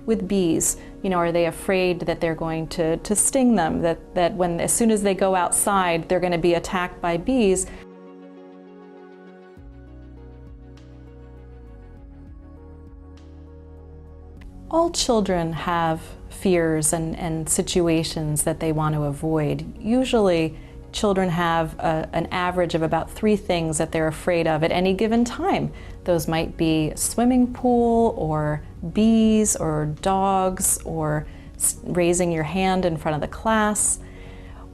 With bees, are they afraid that they're going to sting them, that when, as soon as they go outside, they're going to be attacked by bees? All children have fears and situations that they want to avoid. Usually, children have an average of about 3 things that they're afraid of at any given time. Those might be a swimming pool, or bees, or dogs, or raising your hand in front of the class.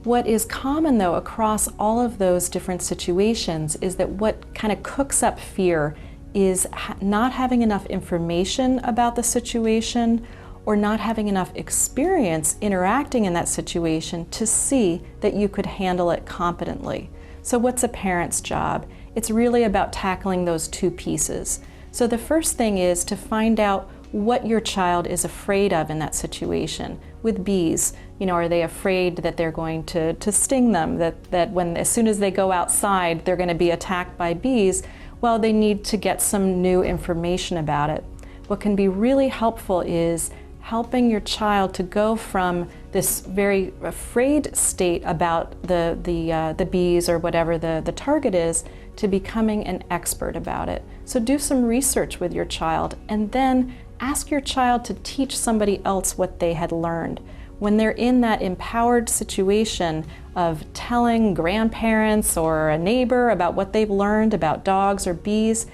What is common, though, across all of those different situations is that what kind of cooks up fear is not having enough information about the situation, or not having enough experience interacting in that situation to see that you could handle it competently. So what's a parent's job? It's really about tackling those 2 pieces. So the first thing is to find out what your child is afraid of in that situation. With bees, are they afraid that they're going to sting them, that when, as soon as they go outside, they're going to be attacked by bees? Well, they need to get some new information about it. What can be really helpful is helping your child to go from this very afraid state about the bees or whatever the target is, to becoming an expert about it. So do some research with your child, and then ask your child to teach somebody else what they had learned. When they're in that empowered situation of telling grandparents or a neighbor about what they've learned about dogs or bees,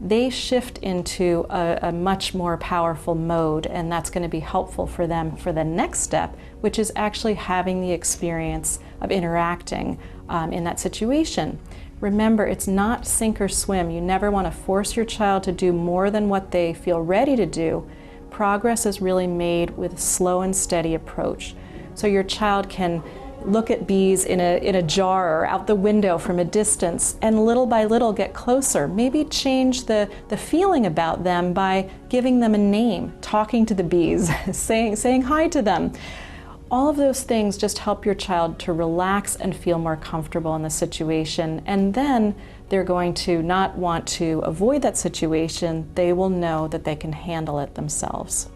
they shift into a much more powerful mode, and that's going to be helpful for them for the next step, which is actually having the experience of interacting in that situation. Remember, it's not sink or swim. You never want to force your child to do more than what they feel ready to do. Progress is really made with a slow and steady approach. So your child can look at bees in a jar or out the window from a distance, and little by little get closer. Maybe change the feeling about them by giving them a name, talking to the bees, saying hi to them. All of those things just help your child to relax and feel more comfortable in the situation, and then they're going to not want to avoid that situation. They will know that they can handle it themselves.